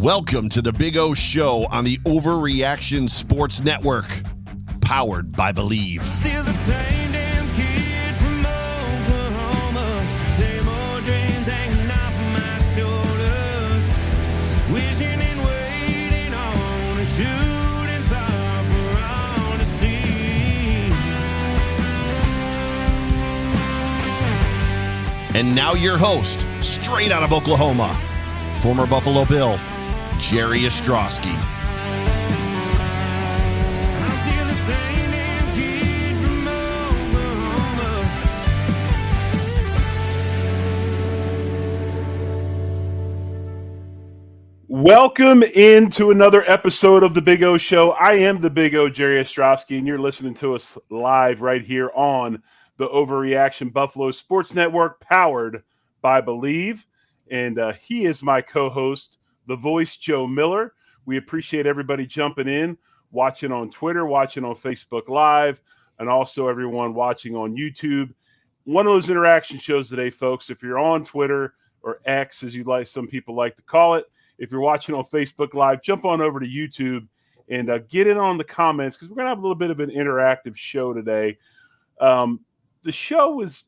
Welcome to the Big O Show on the Overreaction Sports Network, powered by Believe. Still the same damn kid from Oklahoma, same old dreams hanging off my shoulders, wishing and waiting on a shooting star for all to see. And now your host, straight out of Oklahoma, former Buffalo Bill, Jerry Ostrowski. I'm still the same damn kid from Oklahoma. Welcome into another episode of the Big O Show. I am the Big O, Jerry Ostrowski, and you're listening to us live right here on the Overreaction Buffalo Sports Network, powered by Believe. And he is my co-host, the voice, Joe Miller. We appreciate everybody jumping in, watching on Twitter, watching on Facebook Live, and also everyone watching on YouTube. One of those interaction shows today, folks. If you're on Twitter or X, as you like, some people like to call it, if you're watching on Facebook Live, jump on over to YouTube and get in on the comments, because we're going to have a little bit of an interactive show today. The show is,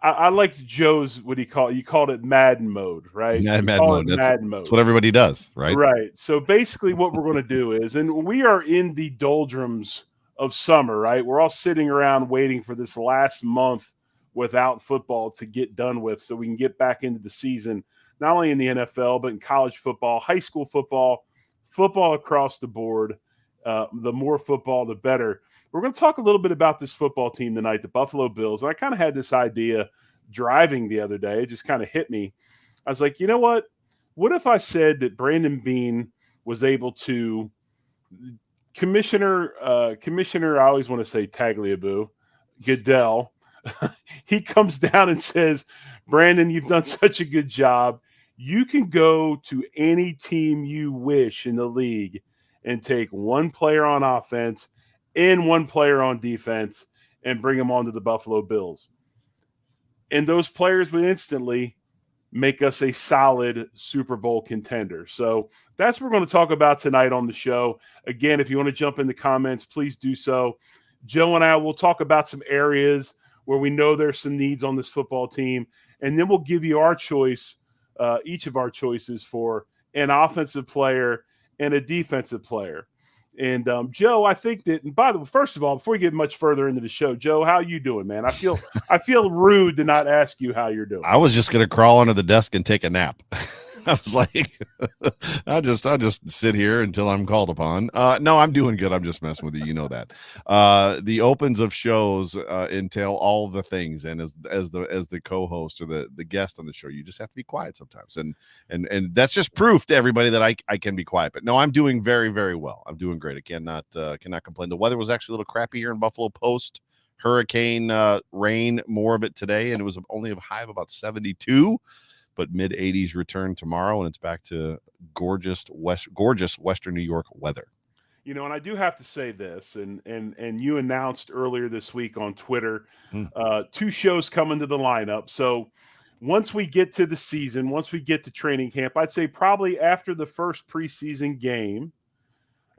I like Joe's, what he called, you called it Madden Mode, right? Madden Mode. Madden Mode. That's what everybody does, right? Right. So basically what we're going to do is, and we are in the doldrums of summer, right? We're all sitting around waiting for this last month without football to get done with so we can get back into the season, not only in the NFL, but in college football, high school football, football across the board. The more football, the better. We're going to talk a little bit about this football team tonight, the Buffalo Bills. And I kind of had this idea driving the other day. It just kind of hit me. I was like, you know what? What if I said that Brandon Beane was able to Commissioner, I always want to say Tagliabue, Goodell, he comes down and says, Brandon, you've done such a good job. You can go to any team you wish in the league and take one player on offense and one player on defense and bring them onto the Buffalo Bills. And those players would instantly make us a solid Super Bowl contender. So that's what we're going to talk about tonight on the show. Again, if you want to jump in the comments, please do so. Joe and I will talk about some areas where we know there's some needs on this football team, and then we'll give you our choice, each of our choices for an offensive player and a defensive player. And Joe, I think that, and by the way, first of all, before we get much further into the show, Joe, how you doing, man? I feel rude to not ask you how you're doing. I was just going to crawl under the desk and take a nap. I was like, I'll just sit here until I'm called upon. No, I'm doing good. I'm just messing with you. You know that. The opens of shows entail all the things, and as the co-host or the guest on the show, you just have to be quiet sometimes, and that's just proof to everybody that I can be quiet. But no, I'm doing very, very well. I'm doing great. I cannot complain. The weather was actually a little crappy here in Buffalo post hurricane rain, more of it today, and it was only a high of about 72. But mid-80s return tomorrow, and it's back to gorgeous Western New York weather. You know, and I do have to say this, and you announced earlier this week on Twitter, 2 shows coming to the lineup. So once we get to the season, once we get to training camp, I'd say probably after the first preseason game,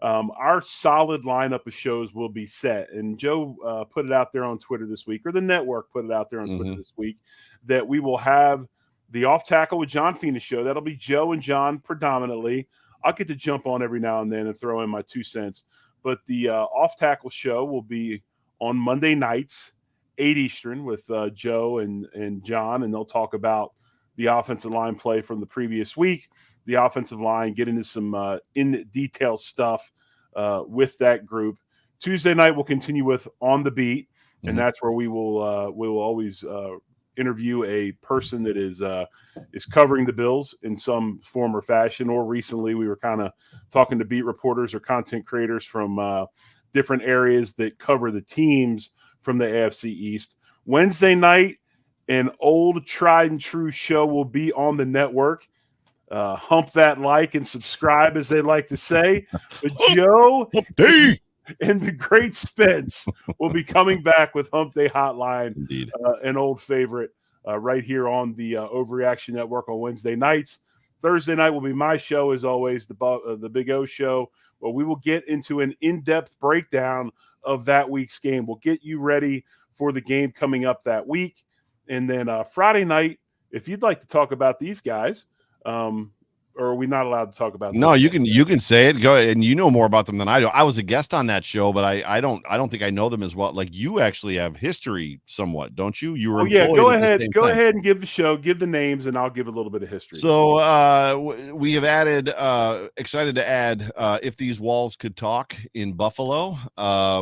our solid lineup of shows will be set. And Joe put it out there on Twitter this week, or the network put it out there on Twitter this week, that we will have the Off Tackle with John Fina show. That'll be Joe and John predominantly. I'll get to jump on every now and then and throw in my 2 cents. But the Off Tackle show will be on Monday nights, 8 Eastern, with Joe and John, and they'll talk about the offensive line play from the previous week, the offensive line, get into some in-detail stuff with that group. Tuesday night, we'll continue with On the Beat, and that's where we will always interview a person that is covering the Bills in some form or fashion. Or recently we were kind of talking to beat reporters or content creators from different areas that cover the teams from the AFC East. Wednesday night, an old tried and true show will be on the network. Hump that like and subscribe, as they like to say. But Joe and the great Spence will be coming back with Hump Day Hotline, an old favorite, right here on the Overreaction Network on Wednesday nights. Thursday night will be my show, as always, the Big O Show, where we will get into an in-depth breakdown of that week's game. We'll get you ready for the game coming up that week. And then Friday night, if you'd like to talk about these guys, or are we not allowed to talk about? No, you can say it. Go ahead, and you know more about them than I do. I was a guest on that show, but I don't think I know them as well. Like, you actually have history somewhat, don't you? You were yeah. Go ahead, time. ahead and give the names, and I'll give a little bit of history. So we have added, excited to add, If These Walls Could Talk in Buffalo,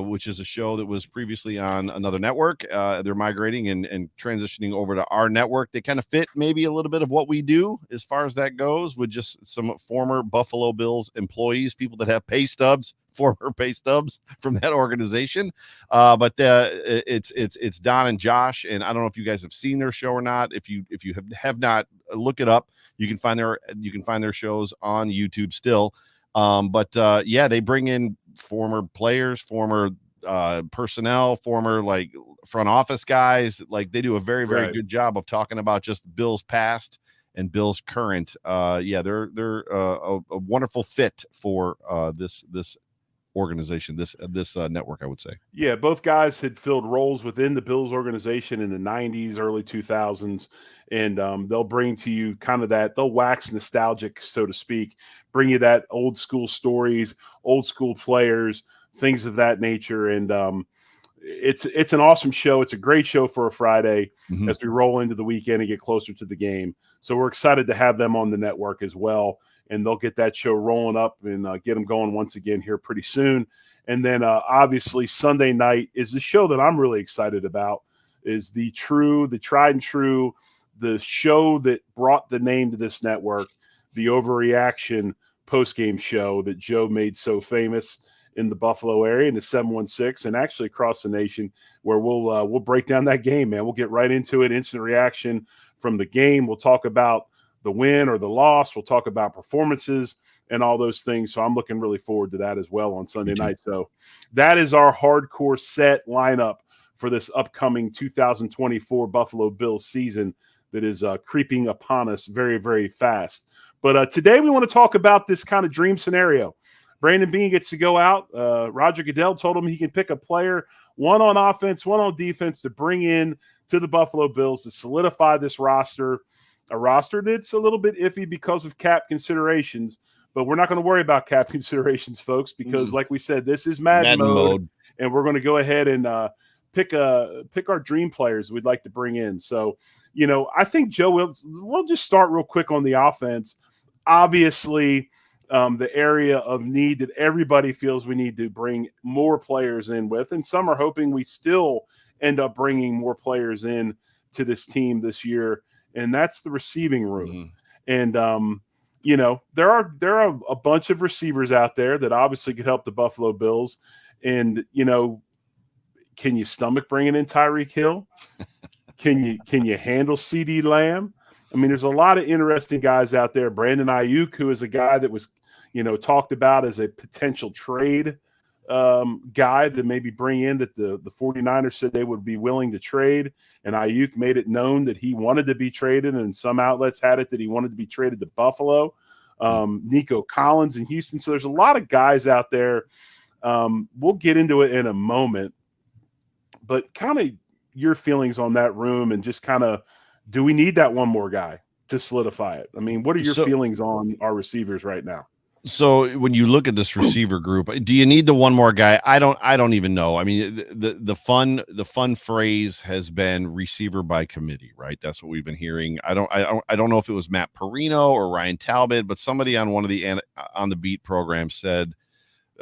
which is a show that was previously on another network. They're migrating and transitioning over to our network. They kind of fit maybe a little bit of what we do as far as that goes, with just some former Buffalo Bills employees, people that have former pay stubs from that organization. But it's Don and Josh, and I don't know if you guys have seen their show or not. If you have not, look it up. You can find their shows on YouTube still. But they bring in former players, former personnel, former like front office guys. Like, they do a very, very good job of talking about just Bills past and Bills current. They're a wonderful fit for this organization, this network, I would say. Yeah, both guys had filled roles within the Bills organization in the 90s, early 2000s, and they'll bring to you kind of that, they'll wax nostalgic, so to speak, bring you that old school stories, old school players, things of that nature. And it's an awesome show. It's a great show for a Friday as we roll into the weekend and get closer to the game. So we're excited to have them on the network as well. And they'll get that show rolling up and get them going once again here pretty soon. And then obviously Sunday night is the show that I'm really excited about, is the tried and true, the show that brought the name to this network, the Overreaction postgame show that Joe made so famous in the Buffalo area, in the 716, and actually across the nation, where we'll break down that game, man. We'll get right into it, instant reaction from the game. We'll talk about the win or the loss. We'll talk about performances and all those things. So I'm looking really forward to that as well on Sunday night. So that is our hardcore set lineup for this upcoming 2024 Buffalo Bills season that is creeping upon us very, very fast. But today we want to talk about this kind of dream scenario. Brandon Beane gets to go out. Roger Goodell told him he can pick a player, one on offense, one on defense, to bring in to the Buffalo Bills to solidify this roster, a roster that's a little bit iffy because of cap considerations. But we're not going to worry about cap considerations, folks, because like we said, this is Madden mode, and we're going to go ahead and pick our dream players we'd like to bring in. So, I think, Joe, we'll just start real quick on the offense. Obviously, the area of need that everybody feels we need to bring more players in with, and some are hoping we still end up bringing more players in to this team this year, and that's the receiving room. And there are a bunch of receivers out there that obviously could help the Buffalo Bills. And can you stomach bringing in Tyreek Hill? Can you handle CeeDee Lamb? I mean, there's a lot of interesting guys out there. Brandon Ayuk, who is a guy that was talked about as a potential trade guy that maybe bring in, that the 49ers said they would be willing to trade. And Ayuk made it known that he wanted to be traded, and some outlets had it that he wanted to be traded to Buffalo. Nico Collins in Houston. So there's a lot of guys out there. We'll get into it in a moment. But kind of your feelings on that room, and just kind of, do we need that one more guy to solidify it? I mean, what are your feelings on our receivers right now? So when you look at this receiver group, do you need the one more guy? I don't even know. I mean, the fun phrase has been receiver by committee, right? That's what we've been hearing. I don't know if it was Matt Perino or Ryan Talbot, but somebody on one of the on the beat program said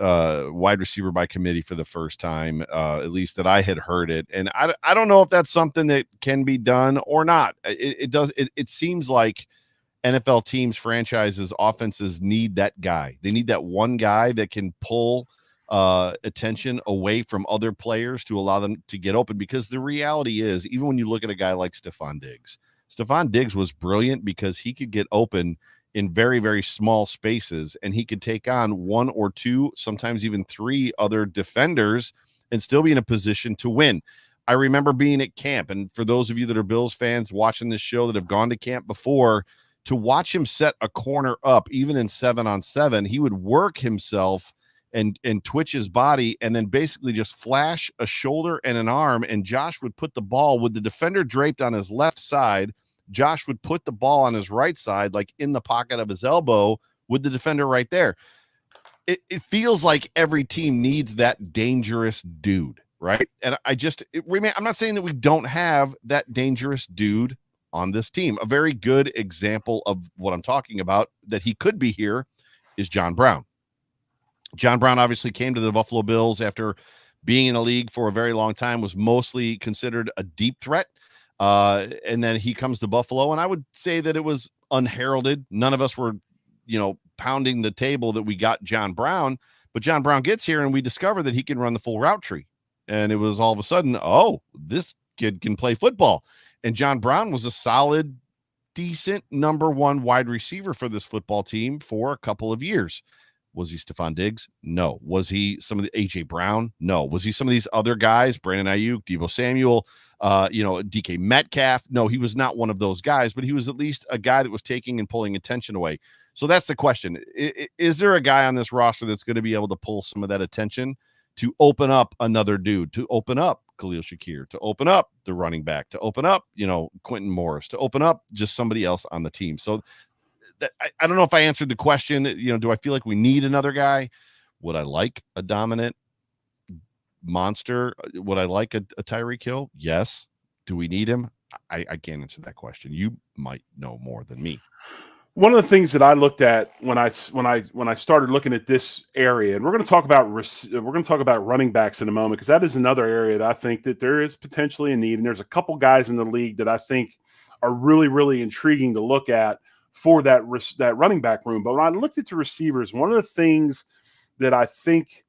wide receiver by committee for the first time, at least that I had heard it. And I don't know if that's something that can be done or not. It seems like NFL teams, franchises, offenses need that guy. They need that one guy that can pull attention away from other players to allow them to get open. Because the reality is, even when you look at a guy like Stephon Diggs was brilliant because he could get open in very, very small spaces, and he could take on one or two, sometimes even three other defenders and still be in a position to win. I remember being at camp, and for those of you that are Bills fans watching this show that have gone to camp before, to watch him set a corner up, even in 7-on-7, he would work himself and twitch his body and then basically just flash a shoulder and an arm. And Josh would put the ball with the defender draped on his left side. Josh would put the ball on his right side, like in the pocket of his elbow with the defender right there. It feels like every team needs that dangerous dude, right? And I'm not saying that we don't have that dangerous dude on this team. A very good example of what I'm talking about that he could be here is John Brown. John Brown obviously came to the Buffalo Bills after being in the league for a very long time, was mostly considered a deep threat. And then he comes to Buffalo, and I would say that it was unheralded. None of us were, pounding the table that we got John Brown, but John Brown gets here and we discover that he can run the full route tree. And it was all of a sudden, oh, this kid can play football. And John Brown was a solid, decent number one wide receiver for this football team for a couple of years. Was he Stephon Diggs? No. Was he some of the AJ Brown? No. Was he some of these other guys, Brandon Ayuk, Deebo Samuel, DK Metcalf? No, he was not one of those guys, but he was at least a guy that was taking and pulling attention away. So that's the question. Is there a guy on this roster that's going to be able to pull some of that attention to open up another dude, to open up Khalil Shakir, to open up the running back, to open up, Quentin Morris, to open up just somebody else on the team? So I don't know if I answered the question. Do I feel like we need another guy? Would I like a dominant monster? Would I like a Tyreek Hill? Yes. Do we need him? I can't answer that question. You might know more than me. One of the things that I looked at when I started looking at this area, and we're going to talk about running backs in a moment, because that is another area that I think that there is potentially a need, and there's a couple guys in the league that I think are really, really intriguing to look at for that running back room. But when I looked at the receivers, one of the things that I think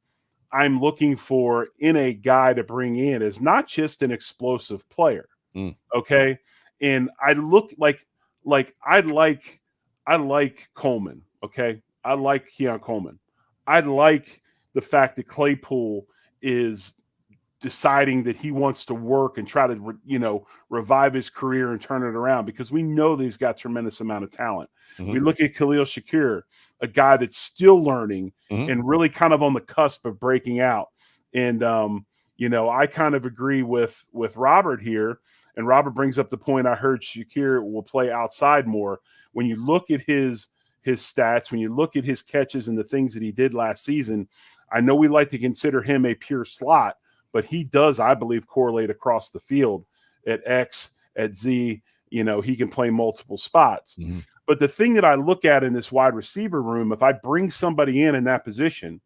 I'm looking for in a guy to bring in is not just an explosive player. Okay. And I look like I like Coleman. Okay. I like Keon Coleman. I like the fact that Claypool is deciding that he wants to work and try to, revive his career and turn it around, because we know that he's got tremendous amount of talent. Mm-hmm. We look at Khalil Shakir, a guy that's still learning and really kind of on the cusp of breaking out. And, I kind of agree with Robert here. And Robert brings up the point, I heard Shakir will play outside more. When you look at his stats, when you look at his catches and the things that he did last season, I know we like to consider him a pure slot, but he does, I believe, correlate across the field at X, at Z. He can play multiple spots. Mm-hmm. But the thing that I look at in this wide receiver room, if I bring somebody in that position,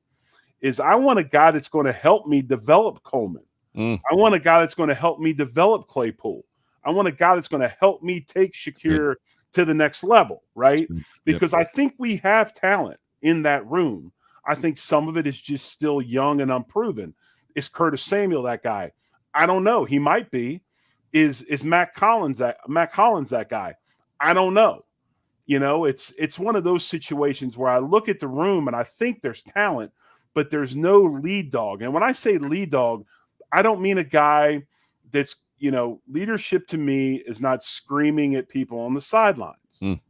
is I want a guy that's going to help me develop Coleman. I want a guy that's going to help me develop Claypool. I want a guy that's going to help me take Shakir to the next level, right? Because I think we have talent in that room. I think some of it is just still young and unproven. Is Curtis Samuel that guy? I don't know. He might be. Is Matt Collins that guy? I don't know. It's one of those situations where I look at the room and I think there's talent, but there's no lead dog. And when I say lead dog, I don't mean a guy that's, leadership to me is not screaming at people on the sidelines.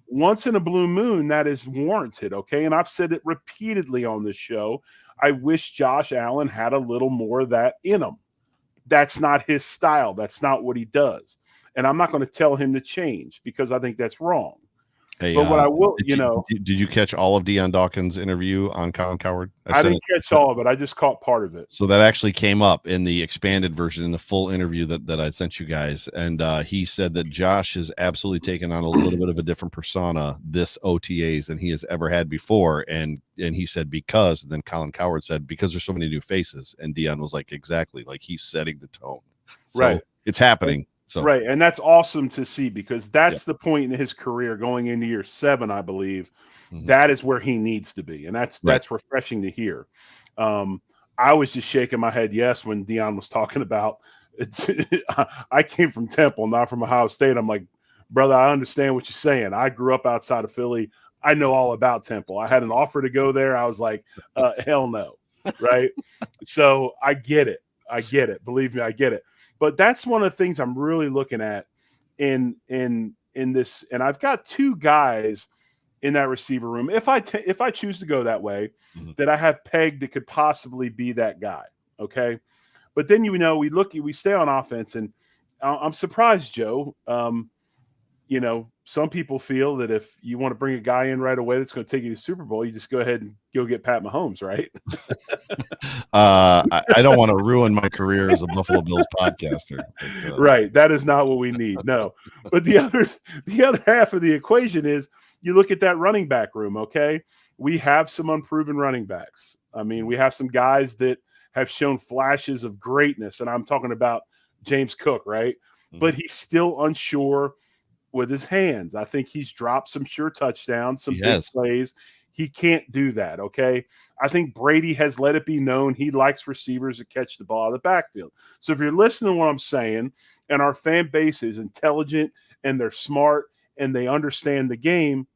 Once in a blue moon, that is warranted, okay? And I've said it repeatedly on this show. I wish Josh Allen had a little more of that in him. That's not his style. That's not what he does. And I'm not going to tell him to change, because I think that's wrong. Hey, but what I will, did you catch all of Deion Dawkins' interview on Colin Cowherd? I didn't catch all of it. I just caught part of it. So that actually came up in the expanded version, in the full interview that I sent you guys. And he said that Josh has absolutely taken on a little bit of a different persona this OTAs than he has ever had before. And he said, because, and then Colin Cowherd said, because there's so many new faces. And Deion was like, exactly, like he's setting the tone. So right. It's happening. So. Right, and that's awesome to see, because that's the point in his career going into year 7, I believe. Mm-hmm. That is where he needs to be, and that's refreshing to hear. I was just shaking my head yes when Deion was talking about it. I came from Temple, not from Ohio State. I'm like, brother, I understand what you're saying. I grew up outside of Philly. I know all about Temple. I had an offer to go there. I was like, hell no, right? So I get it. Believe me, I get it. But that's one of the things I'm really looking at in in this, and I've got two guys in that receiver room, if I choose to go that way, that I have pegged that could possibly be that guy. Okay. But then, we stay on offense, and I'm surprised, Joe. Some people feel that if you want to bring a guy in right away that's going to take you to the Super Bowl, you just go ahead and go get Pat Mahomes, right? I don't want to ruin my career as a Buffalo Bills podcaster. But, right. That is not what we need. No. But the other half of the equation is you look at that running back room, okay? We have some unproven running backs. I mean, we have some guys that have shown flashes of greatness, and I'm talking about James Cook, right? But he's still unsure with his hands. I think he's dropped some sure touchdowns, some big plays. He can't do that, okay? I think Brady has let it be known he likes receivers that catch the ball out of the backfield. So if you're listening to what I'm saying, and our fan base is intelligent and they're smart and they understand the game,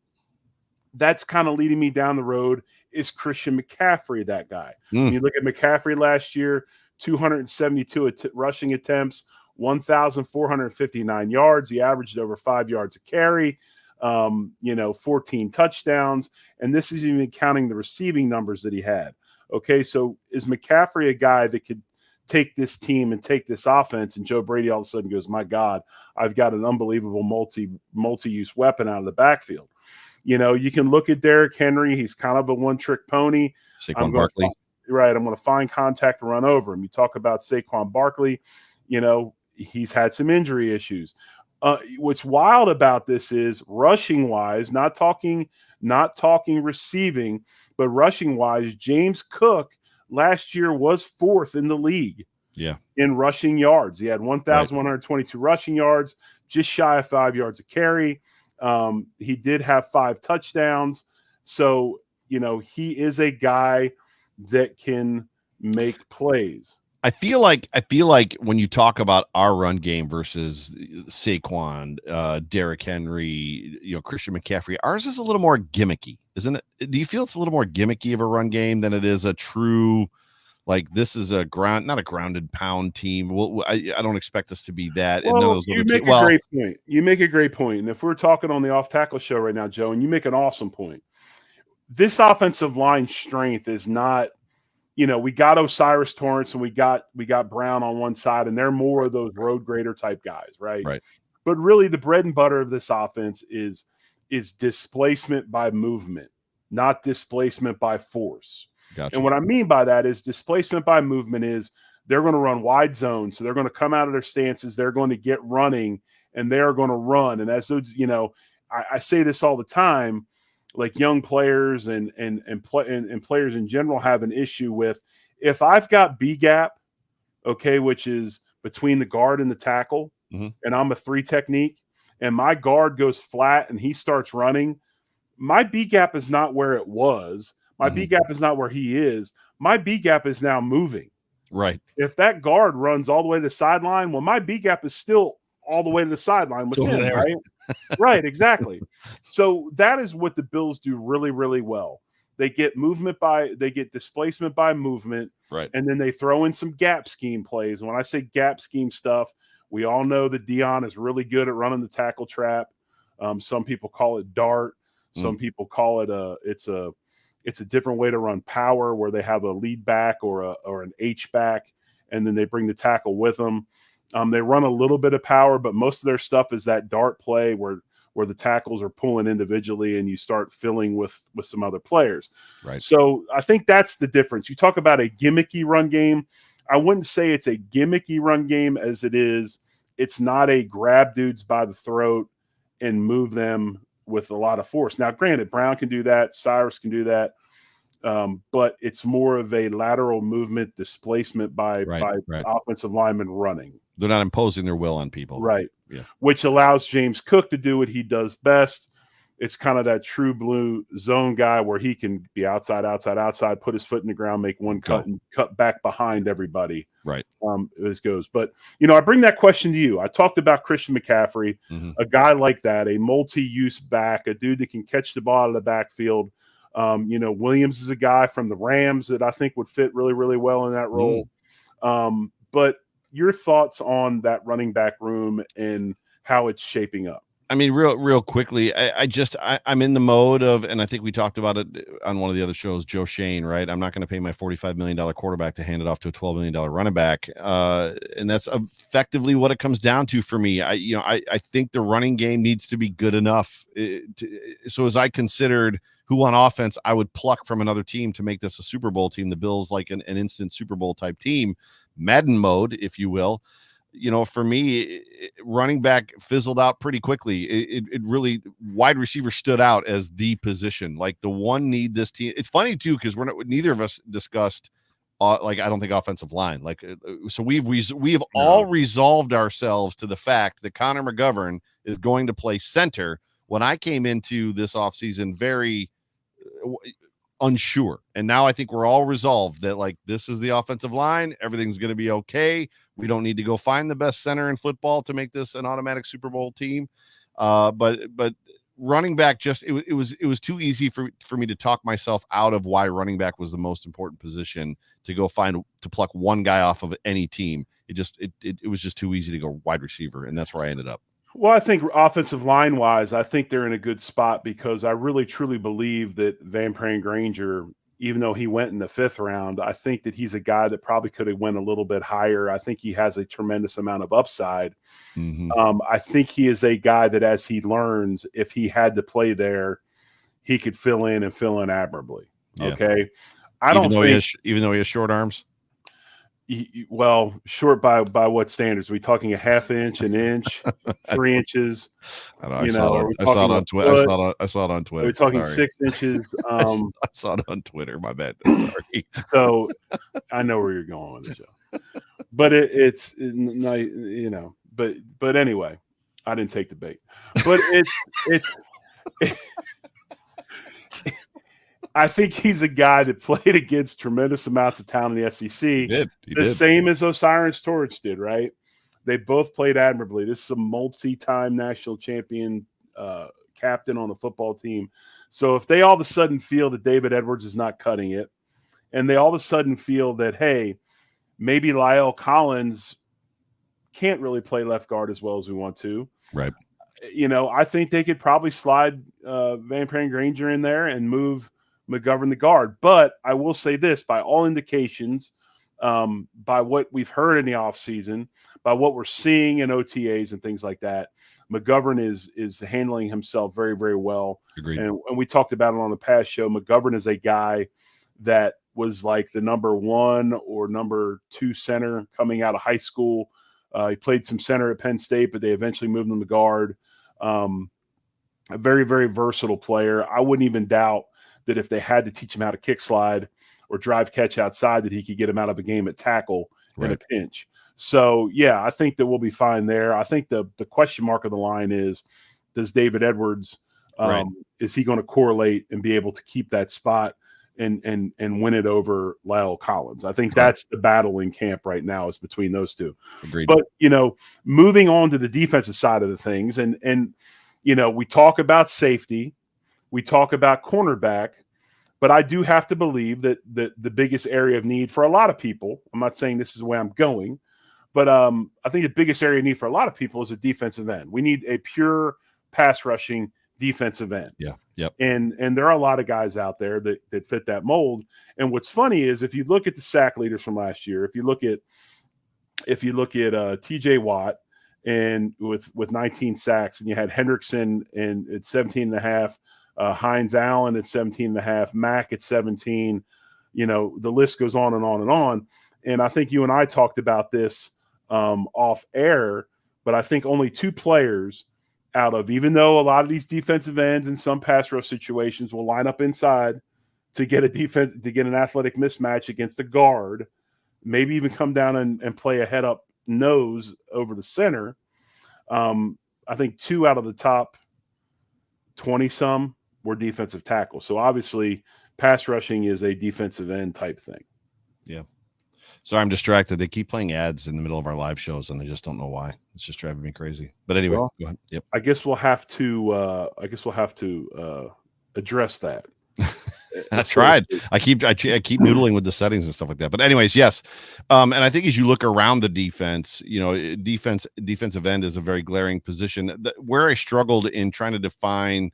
that's kind of leading me down the road. Is Christian McCaffrey that guy? When you look at McCaffrey last year, 272 rushing attempts, 1,459 yards. He averaged over 5 yards a carry, 14 touchdowns. And this is even counting the receiving numbers that he had. Okay, so is McCaffrey a guy that could take this team and take this offense? And Joe Brady all of a sudden goes, my God, I've got an unbelievable multi-use weapon out of the backfield. You can look at Derrick Henry. He's kind of a one-trick pony. Saquon Barkley. Right, I'm going to find contact and run over him. You talk about Saquon Barkley, he's had some injury issues. What's wild about this is rushing-wise, not talking receiving, but rushing-wise, James Cook last year was fourth in the league in rushing yards. He had 1,122 rushing yards, just shy of 5 yards a carry. He did have 5 touchdowns. So, he is a guy that can make plays. I feel like when you talk about our run game versus Saquon, Derrick Henry, Christian McCaffrey, ours is a little more gimmicky, isn't it? Do you feel it's a little more gimmicky of a run game than it is a true, like this is not a grounded pound team? Well, I don't expect us to be that. Well, and none of those you make a great point. You make a great point. And if we're talking on the Off Tackle Show right now, Joe, and you make an awesome point, this offensive line strength is not. We got Osiris Torrance and we got Brown on one side, and they're more of those road grader type guys, right? Right. But really, the bread and butter of this offense is displacement by movement, not displacement by force. Gotcha. And what I mean by that is displacement by movement is they're going to run wide zone, so they're going to come out of their stances, they're going to get running, and they are going to run. And as those, I say this all the time. Like young players and players in general have an issue with, if I've got B gap, okay, which is between the guard and the tackle, and I'm a 3 technique, and my guard goes flat and he starts running, my B gap is not where it was. My B gap is not where he is. My B gap is now moving. Right. If that guard runs all the way to the sideline, well, my B gap is still all the way to the sideline with him, right? Right, exactly. So that is what the Bills do really, really well. They get displacement by movement, right? And then they throw in some gap scheme plays. And when I say gap scheme stuff, we all know that Dion is really good at running the tackle trap. Some people call it dart. Some people call it it's a different way to run power, where they have a lead back or an H back, and then they bring the tackle with them. They run a little bit of power, but most of their stuff is that dart play where the tackles are pulling individually and you start filling with some other players. Right. So I think that's the difference. You talk about a gimmicky run game. I wouldn't say it's a gimmicky run game as it is. It's not a grab dudes by the throat and move them with a lot of force. Now, granted, Brown can do that. Cyrus can do that. But it's more of a lateral movement displacement by offensive linemen running. They're not imposing their will on people. Right. Yeah. Which allows James Cook to do what he does best. It's kind of that true blue zone guy where he can be outside, put his foot in the ground, make one cut, and cut back behind everybody. Right. As goes. But, I bring that question to you. I talked about Christian McCaffrey, a guy like that, a multi-use back, a dude that can catch the ball out of the backfield. Williams is a guy from the Rams that I think would fit really, really well in that role. But your thoughts on that running back room and how it's shaping up? I mean, real quickly, I'm in the mode of, and I think we talked about it on one of the other shows, Joe Shane, right? I'm not going to pay my $45 million quarterback to hand it off to a $12 million running back. And that's effectively what it comes down to for me. I think the running game needs to be good enough. So as I considered who on offense I would pluck from another team to make this a Super Bowl team, the Bills, like an instant Super Bowl type team, Madden mode, if you will. For me, running back fizzled out pretty quickly. It really, wide receiver stood out as the position, like the one need this team. It's funny too, because neither of us discussed, I don't think offensive line. So we've all resolved ourselves to the fact that Connor McGovern is going to play center. When I came into this offseason very unsure, and now I think we're all resolved that this is the offensive line. Everything's going to be okay. We don't need to go find the best center in football to make this an automatic Super Bowl team. But running back, it was too easy for me to talk myself out of why running back was the most important position to pluck one guy off of any team. It was just too easy to go wide receiver, and that's where I ended up. Well, I think offensive line wise, I think they're in a good spot because I really truly believe that Van Pran Granger, even though he went in the 5th round, I think that he's a guy that probably could have went a little bit higher. I think he has a tremendous amount of upside. Mm-hmm. I think he is a guy that as he learns, if he had to play there, he could fill in admirably. Yeah. Okay. Even though he has short arms. Well, short by what standards? Are we talking a half inch, an inch, 3 inches? I saw it on Twitter. I saw it on Twitter. Are we talking 6 inches? I saw it on Twitter. My bad. Sorry. So I know where you're going with the show, but it's But anyway, I didn't take the bait. But I think he's a guy that played against tremendous amounts of talent in the SEC. He did. Same as Osiris Torrance did, right? They both played admirably. This is a multi-time national champion captain on the football team. So if they all of a sudden feel that David Edwards is not cutting it, and they all of a sudden feel that, hey, maybe La'el Collins can't really play left guard as well as we want to. Right. I think they could probably slide Van Pran Granger in there and move McGovern the guard. But I will say this, by all indications, by what we've heard in the offseason, by what we're seeing in OTAs and things like that, McGovern is handling himself very, very well. Agreed. And we talked about it on the past show. McGovern is a guy that was like the number 1 or number 2 center coming out of high school. He played some center at Penn State, but they eventually moved him to guard. A very, very versatile player. I wouldn't even doubt that if they had to teach him how to kick slide or drive catch outside, that he could get him out of a game at tackle in a pinch. So, yeah, I think that we'll be fine there. I think the question mark of the line is, does David Edwards, is he going to correlate and be able to keep that spot and win it over La'el Collins? I think that's the battle in camp right now, is between those two. Agreed. But, moving on to the defensive side of the things, and we talk about safety, we talk about cornerback, but I do have to believe that the biggest area of need for a lot of people, I'm not saying this is the way I'm going, but I think the biggest area of need for a lot of people is a defensive end. We need a pure pass rushing defensive end. Yeah. Yep. And there are a lot of guys out there that fit that mold. And what's funny is, if you look at the sack leaders from last year, if you look at TJ Watt and with 19 sacks, and you had Hendrickson at 17 and a half, Hines Allen at 17 and a half, Mack at 17, the list goes on and on and on. And I think you and I talked about this off air, but I think only 2 players out of, even though a lot of these defensive ends in some pass rush situations will line up inside to get an athletic mismatch against a guard, maybe even come down and play a head up nose over the center. I think 2 out of the top 20 some were defensive tackles. So obviously pass rushing is a defensive end type thing. Yeah. Sorry, I'm distracted. They keep playing ads in the middle of our live shows, and I just don't know why. It's just driving me crazy. But anyway, go ahead. Yep. I guess we'll have to address that. I tried. I keep noodling with the settings and stuff like that. But anyways, yes. And I think as you look around the defense, defensive end is a very glaring position. Where I struggled in trying to define,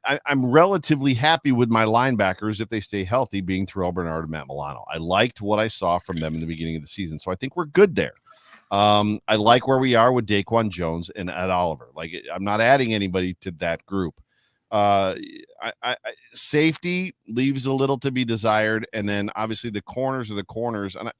I'm relatively happy with my linebackers if they stay healthy, being Terrell Bernard and Matt Milano. I liked what I saw from them in the beginning of the season, so I think we're good there. I like where we are with Daquan Jones and Ed Oliver. Like, I'm not adding anybody to that group. Safety leaves a little to be desired, and then obviously the corners are the corners. And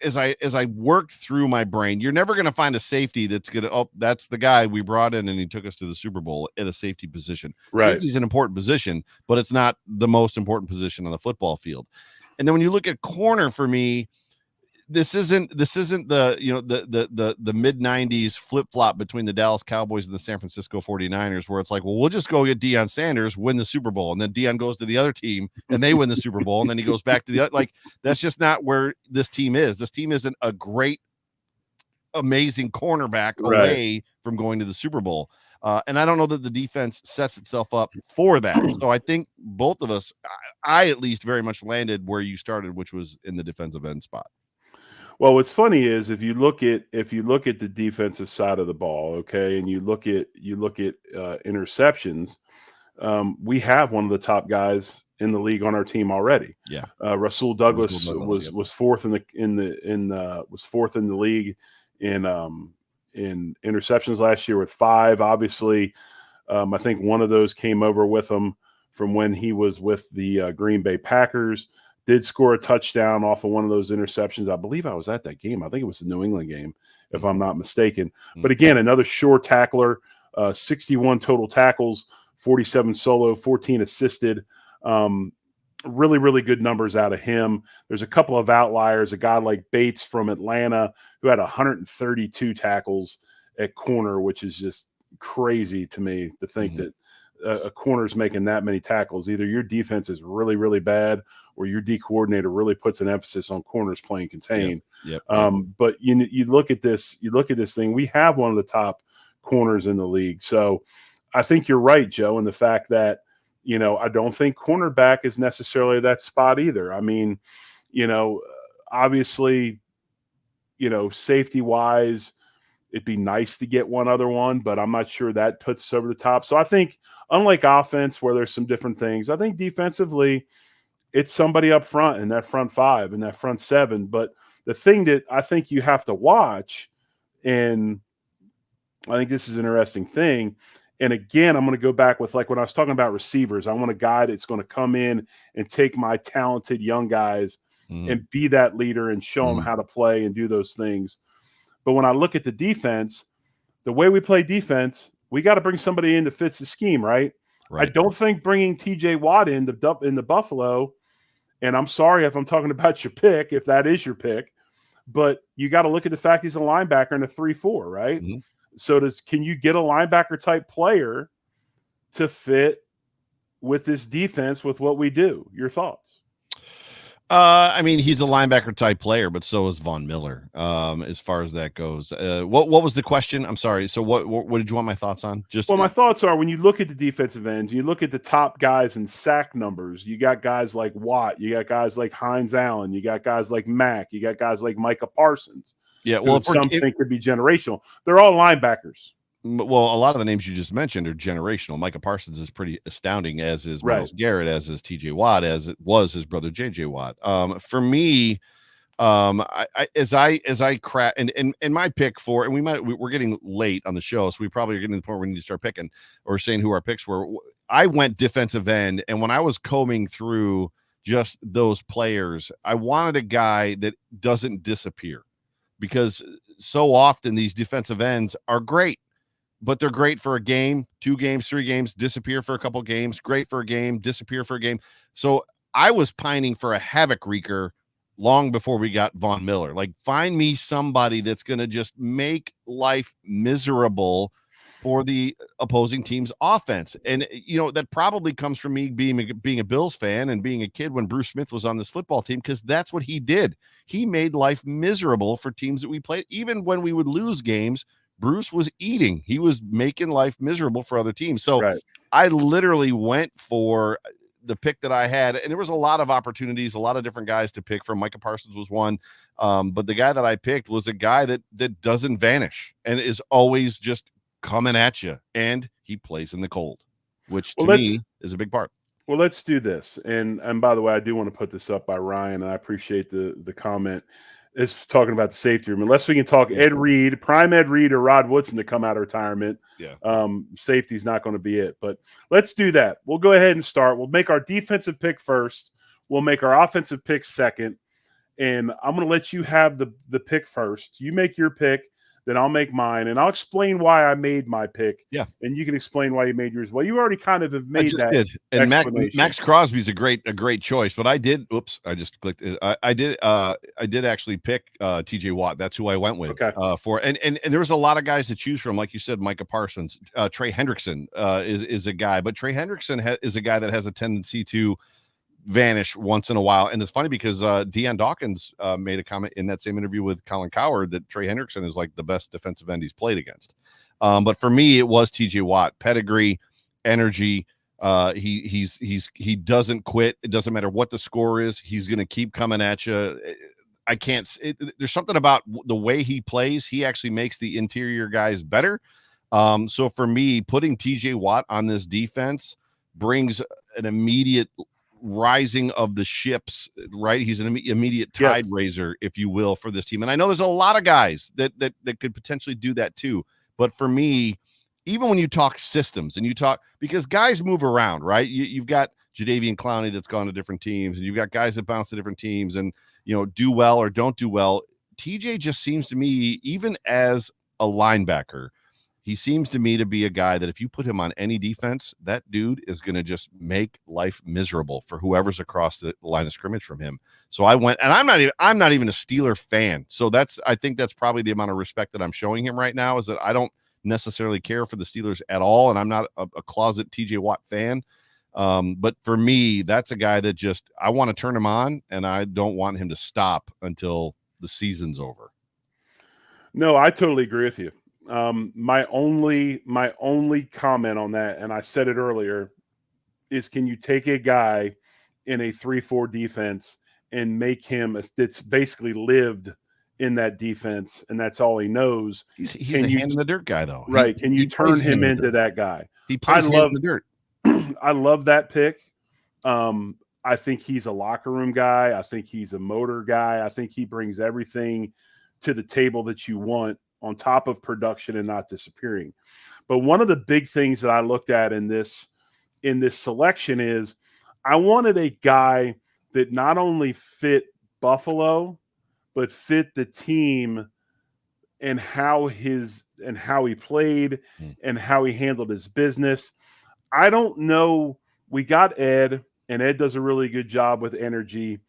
as I worked through my brain, you're never going to find a safety that's going to, that's the guy we brought in and he took us to the Super Bowl at a safety position. Right. Safety is an important position, but it's not the most important position on the football field. And then when you look at corner, for me, this isn't the the mid 90s flip-flop between the Dallas Cowboys and the San Francisco 49ers, where it's like, well, we'll just go get Deion Sanders, win the Super Bowl, and then Deion goes to the other team and they win the Super Bowl, and then he goes back to the other. Like, that's just not where this team is. This team isn't a great, amazing cornerback away from going to the Super Bowl. And I don't know that the defense sets itself up for that. So I think both of us, I at least very much landed where you started, which was in the defensive end spot. Well, what's funny is if you look at the defensive side of the ball, okay, and you look at interceptions, we have one of the top guys in the league on our team already. Yeah, Rasul Douglas was fourth in the league in interceptions last year with 5. Obviously, I think one of those came over with him from when he was with the Green Bay Packers. Did score a touchdown off of one of those interceptions. I believe I was at that game. I think it was the New England game, if I'm not mistaken. Mm-hmm. But again, another sure tackler, 61 total tackles, 47 solo, 14 assisted. Really, really good numbers out of him. There's a couple of outliers. A guy like Bates from Atlanta who had 132 tackles at corner, which is just crazy to me to think that a corner's making that many tackles. Either your defense is really, really bad, or your D coordinator really puts an emphasis on corners playing contain. Yep. But you look at this thing. We have one of the top corners in the league. So I think you're right, Joe, in the fact that, I don't think cornerback is necessarily that spot either. I mean, obviously, safety wise, it'd be nice to get one other one, but I'm not sure that puts us over the top. So I think, unlike offense, where there's some different things, I think defensively, it's somebody up front in that front 5 and that front 7. But the thing that I think you have to watch, and I think this is an interesting thing, and again, I'm going to go back with, like, when I was talking about receivers, I want a guy that's going to come in and take my talented young guys and be that leader and show them how to play and do those things. But when I look at the defense, the way we play defense, we got to bring somebody in that fits the scheme, right? I don't think bringing TJ Watt in the Buffalo, and I'm sorry if I'm talking about your pick, if that is your pick, but you got to look at the fact he's a linebacker in a 3-4, right? Mm-hmm. So can you get a linebacker type player to fit with this defense with what we do? Your thoughts? I mean, he's a linebacker type player, but so is Von Miller. As far as that goes, what was the question? I'm sorry. So what did you want my thoughts on? My thoughts are, when you look at the defensive ends, you look at the top guys in sack numbers. You got guys like Watt, you got guys like Hines Allen, you got guys like Mack, you got guys like Micah Parsons. Yeah, well, some think could be generational. They're all linebackers. Well, a lot of the names you just mentioned are generational. Micah Parsons is pretty astounding, as is Myles Garrett, as is TJ Watt, as it was his brother JJ Watt. For me, as I crack and my pick for, and we're getting late on the show, so we probably are getting to the point where we need to start picking or saying who our picks were. I went defensive end, and when I was combing through just those players, I wanted a guy that doesn't disappear, because so often these defensive ends are great, but they're great for a game, 2 games, 3 games, disappear for a couple games, great for a game, disappear for a game. So I was pining for a havoc wreaker long before we got Von Miller. Like, find me somebody that's going to just make life miserable for the opposing team's offense. And, that probably comes from me being a Bills fan and being a kid when Bruce Smith was on this football team, because that's what he did. He made life miserable for teams that we played. Even when we would lose games, Bruce was eating. He was making life miserable for other teams. So I literally went for the pick that I had, and there was a lot of opportunities, a lot of different guys to pick from. Micah Parsons was one, but the guy that I picked was a guy that doesn't vanish and is always just coming at you, and he plays in the cold, which to me is a big part. Well, let's do this. And by the way, I do want to put this up by Ryan, and I appreciate the comment. It's talking about the safety room. Unless we can talk Ed Reed, prime Ed Reed or Rod Woodson to come out of retirement. Yeah. Safety's not going to be it. But let's do that. We'll go ahead and start. We'll make our defensive pick first. We'll make our offensive pick second. And I'm going to let you have the pick first. You make your pick, then I'll make mine. And I'll explain why I made my pick. Yeah. And you can explain why you made yours. Well, you already kind of have made that. Did. And Max Crosby's a great choice. But I did. Oops, I just clicked. I did actually pick TJ Watt. That's who I went with. Okay. And there was a lot of guys to choose from. Like you said, Micah Parsons, Trey Hendrickson is a guy, but Trey Hendrickson is a guy that has a tendency to vanish once in a while. And it's funny because Deion Dawkins made a comment in that same interview with Colin Cowherd that Trey Hendrickson is like the best defensive end he's played against. But for me, it was TJ Watt. Pedigree, energy. He doesn't quit. It doesn't matter what the score is. He's going to keep coming at you. There's something about the way he plays. He actually makes the interior guys better. So for me, putting TJ Watt on this defense brings an immediate rising of the ships, right? He's an immediate tide raiser, if you will, for this team. And I know there's a lot of guys that could potentially do that too. But for me, even when you talk systems and you talk, because guys move around, right? You've got Jadeveon Clowney that's gone to different teams, and you've got guys that bounce to different teams and, do well or don't do well. TJ just seems to me, even as a linebacker, he seems to me to be a guy that if you put him on any defense, that dude is going to just make life miserable for whoever's across the line of scrimmage from him. So I went, and I'm not even a Steeler fan. So I think that's probably the amount of respect that I'm showing him right now, is that I don't necessarily care for the Steelers at all. And I'm not a closet TJ Watt fan. But for me, that's a guy that just, I want to turn him on, and I don't want him to stop until the season's over. No, I totally agree with you. My only comment on that, and I said it earlier, is can you take a guy in a 3-4 defense and make him that's basically lived in that defense, and that's all he knows? He's a hand in the dirt guy, though. Right. Can you turn him into that guy? He plays hand in the dirt. I love that pick. I think he's a locker room guy. I think he's a motor guy. I think he brings everything to the table that you want, on top of production and not disappearing. But one of the big things that I looked at in this selection is I wanted a guy that not only fit Buffalo, but fit the team and how he played and how he handled his business. I don't know. We got Ed, and Ed does a really good job with energy.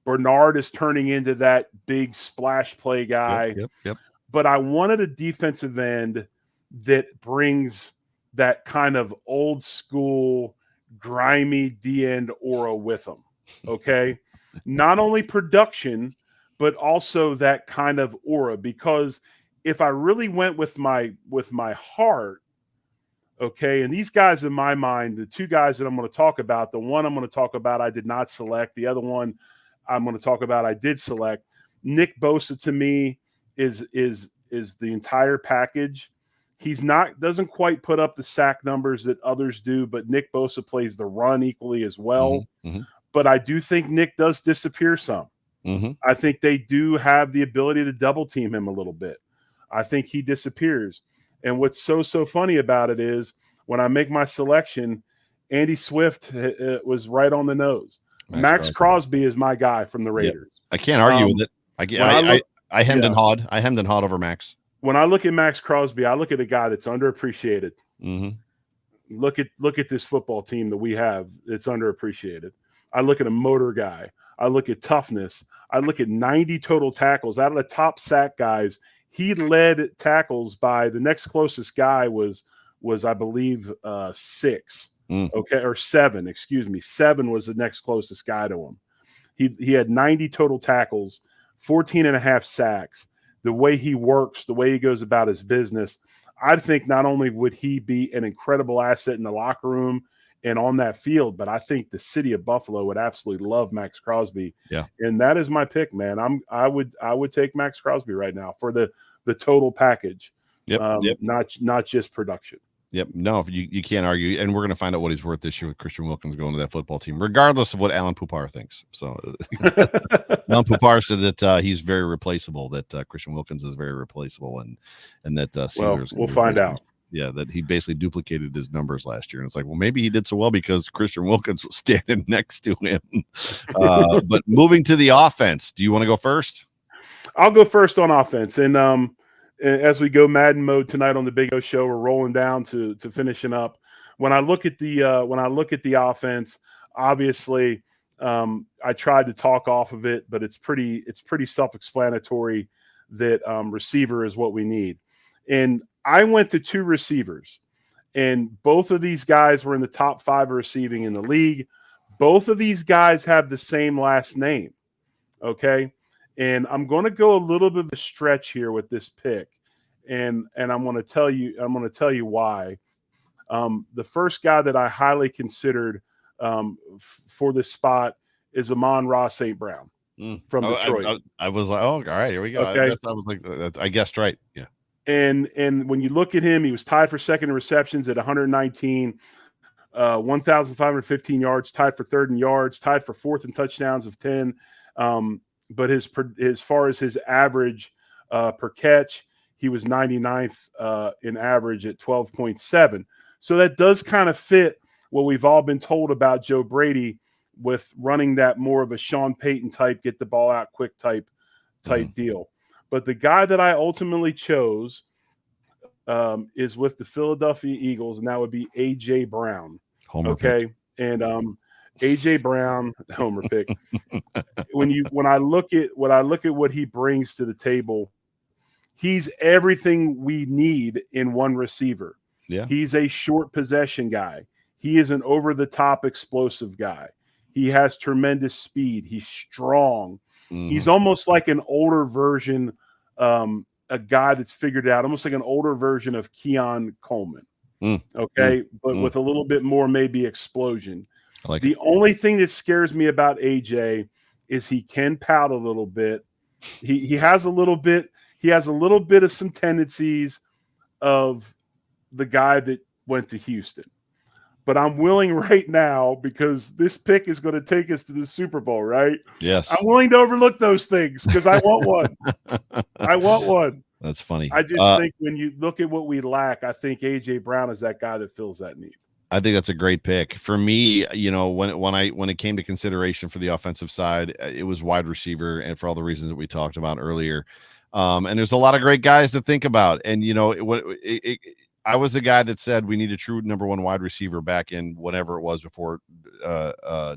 Bernard is turning into that big splash play guy. Yep. But I wanted a defensive end that brings that kind of old school, grimy D-end aura with them, okay? Not only production, but also that kind of aura. Because if I really went with my heart, okay, and these guys in my mind, the two guys that I'm going to talk about, the one I'm going to talk about I did not select. The other one I'm going to talk about I did select. Nick Bosa, to me, is the entire package. He's doesn't quite put up the sack numbers that others do, but Nick Bosa plays the run equally as well. Mm-hmm. But I do think Nick does disappear some. Mm-hmm. I think they do have the ability to double team him a little bit. I think he disappears. And what's so funny about it is when I make my selection, Andy Swift was right on the nose. Max Crosby is my guy from the Raiders. Yep. I can't argue with it. I hemmed and hawed. I hemmed and hawed over Max. When I look at Max Crosby, I look at a guy that's underappreciated. Mm-hmm. Look at this football team that we have that's underappreciated. I look at a motor guy. I look at toughness. I look at 90 total tackles. Out of the top sack guys, he led tackles by the next closest guy was I believe 6. Okay, or 7. Excuse me, 7 was the next closest guy to him. He had 90 total tackles, 14 and a half sacks. The way he works, the way he goes about his business, I think not only would he be an incredible asset in the locker room and on that field. But I think the city of Buffalo would absolutely love Max Crosby. Yeah. And that is my pick, man. I would take Max Crosby right now for the total package. Yep. Not just production. Yep. No, you can't argue. And we're going to find out what he's worth this year with Christian Wilkins going to that football team, regardless of what Alan Pupar thinks. So Alan Pupar said that he's very replaceable, that Christian Wilkins is very replaceable, and that we'll find out. Yeah, that he basically duplicated his numbers last year. And it's like, well, maybe he did so well because Christian Wilkins was standing next to him. But moving to the offense, do you want to go first? I'll go first on offense. And as we go Madden mode tonight on the Big O Show, we're rolling down to finishing up. When I look at the offense, obviously I tried to talk off of it, but it's pretty self-explanatory that receiver is what we need. And I went to 2 receivers, and both of these guys were in the top 5 receiving in the league. Both of these guys have the same last name. Okay. And I'm going to go a little bit of a stretch here with this pick. And I'm going to tell you why. The first guy that I highly considered for this spot is Amon-Ra St. Brown from Detroit. I was like, oh, all right, here we go. Okay. I was like, I guessed right. Yeah. And when you look at him, he was tied for second in receptions at 119, 1,515 yards, tied for third in yards, tied for fourth in touchdowns of 10. But as far as his average per catch, he was 99th in average at 12.7. So that does kind of fit what we've all been told about Joe Brady with running that more of a Sean Payton type, get the ball out quick type deal. But the guy that I ultimately chose is with the Philadelphia Eagles, and that would be A.J. Brown. Homer okay, pick. And A.J. Brown, homer pick. when I look at what he brings to the table, he's everything we need in one receiver. Yeah, he's a short possession guy. He is an over-the-top explosive guy. He has tremendous speed. He's strong. He's almost like an older version, a guy that's figured it out, almost like an older version of Keon Coleman. Okay, but with a little bit more maybe explosion. The only thing that scares me about AJ is he can pout a little bit. He has a little bit. He has a little bit of some tendencies of the guy that went to Houston. But I'm willing right now, because this pick is going to take us to the Super Bowl, right? Yes. I'm willing to overlook those things because I want one. I want one. That's funny. I just think when you look at what we lack, I think A.J. Brown is that guy that fills that need. I think that's a great pick. For me, when it came to consideration for the offensive side, it was wide receiver, and for all the reasons that we talked about earlier. And there's a lot of great guys to think about. And, I was the guy that said we need a true number 1 wide receiver back in whatever it was before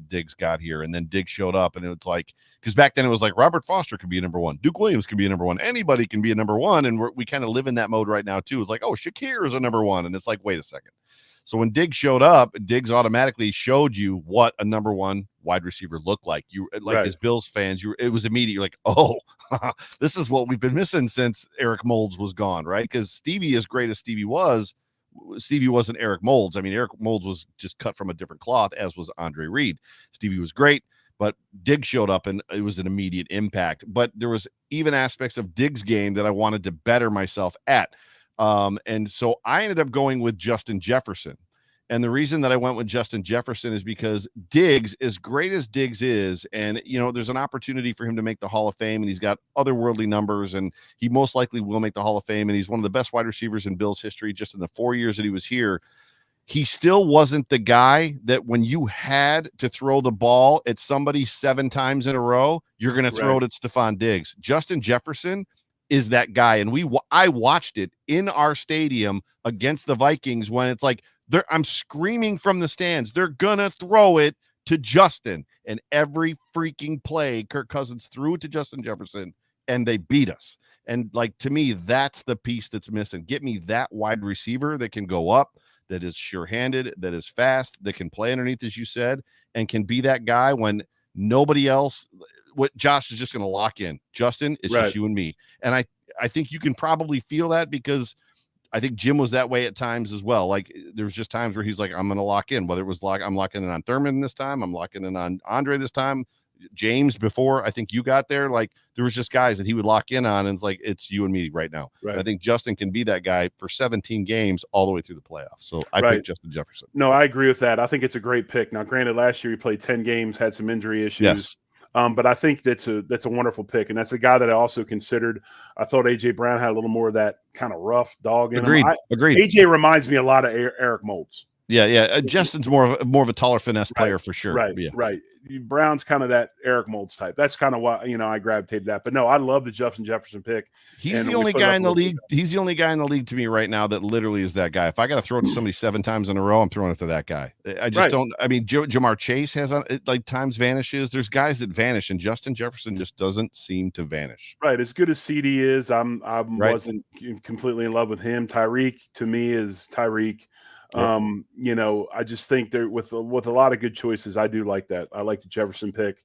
Diggs got here. And then Diggs showed up, and it was like, because back then it was like Robert Foster could be a number 1. Duke Williams could be a number 1. Anybody can be a number 1. And we kind of live in that mode right now too. It's like, oh, Shakir is a number 1. And it's like, wait a second. So when Diggs showed up, Diggs automatically showed you what a number 1 wide receiver looked like. You like right. As Bills fans, it was immediate. You're like, oh, this is what we've been missing since Eric Moulds was gone, right? Because Stevie, as great as Stevie wasn't Eric Moulds. I mean, Eric Moulds was just cut from a different cloth, as was Andre Reed. Stevie was great, but Diggs showed up and it was an immediate impact. But there was even aspects of Diggs' game that I wanted to better myself at. And so I ended up going with Justin Jefferson. And the reason that I went with Justin Jefferson is because Diggs, as great as Diggs is, and, there's an opportunity for him to make the Hall of Fame, and he's got otherworldly numbers, and he most likely will make the Hall of Fame, and he's one of the best wide receivers in Bills history just in the 4 years that he was here. He still wasn't the guy that when you had to throw the ball at somebody 7 times in a row, you're going to throw it at Stephon Diggs. Justin Jefferson is that guy. And I watched it in our stadium against the Vikings when it's like, I'm screaming from the stands, they're going to throw it to Justin. And every freaking play, Kirk Cousins threw it to Justin Jefferson, and they beat us. And to me, that's the piece that's missing. Get me that wide receiver that can go up, that is sure-handed, that is fast, that can play underneath, as you said, and can be that guy when nobody else, what Josh is just going to lock in. Justin, it's just you and me. And I think you can probably feel that because I think Jim was that way at times as well. Like there was just times where he's like, I'm going to lock in, whether it was I'm locking in on Thurman this time. I'm locking in on Andre this time. James before I think you got there, like there was just guys that he would lock in on, and it's like it's you and me right now. Right. I think Justin can be that guy for 17 games all the way through the playoffs. So I picked Justin Jefferson. No, I agree with that. I think it's a great pick. Now, granted, last year he played 10 games, had some injury issues. Yes. But I think that's a wonderful pick, and that's a guy that I also considered. I thought AJ Brown had a little more of that kind of rough dog in him. Agreed. AJ reminds me a lot of Eric Moulds. Yeah. Justin's more of a taller finesse player for sure. Right. Brown's kind of that Eric Moulds type. That's kind of why I gravitated that. But no, I love the Justin Jefferson pick. He's the only guy in the league. He's the only guy in the league to me right now that literally is that guy. If I got to throw it to somebody 7 times in a row, I'm throwing it to that guy. I just don't. I mean, Jamar Chase has like times vanishes. There's guys that vanish, and Justin Jefferson just doesn't seem to vanish. Right. As good as CD is, I wasn't completely in love with him. Tyreek to me is Tyreek. I just think there with a lot of good choices. I do like that. I like the Jefferson pick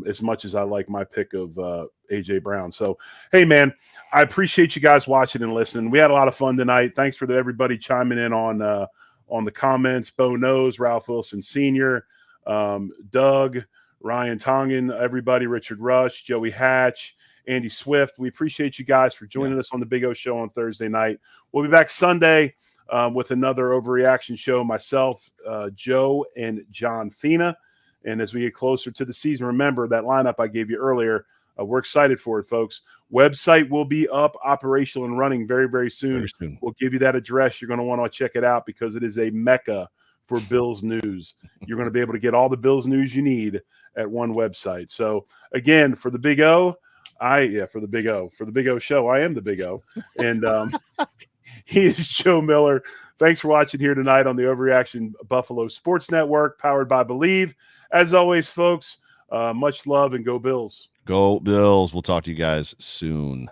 as much as I like my pick of AJ Brown. So, hey man, I appreciate you guys watching and listening. We had a lot of fun tonight. Thanks for everybody chiming in on the comments. Bo Knows, Ralph Wilson Sr., Doug, Ryan Tongan, everybody, Richard Rush, Joey Hatch, Andy Swift. We appreciate you guys for joining us on the Big O Show on Thursday night. We'll be back Sunday with another overreaction show, myself, Joe, and John Fina. And as we get closer to the season, remember that lineup I gave you earlier. We're excited for it, folks. Website will be up, operational and running very, very soon. We'll give you that address. You're going to want to check it out because it is a mecca for Bills news. You're going to be able to get all the Bills news you need at one website. So, again, for the Big O, for the Big O show, I am the Big O. And he is Joe Miller. Thanks for watching here tonight on the Overreaction Buffalo Sports Network, powered by Believe. As always, folks, much love and go Bills. Go Bills. We'll talk to you guys soon.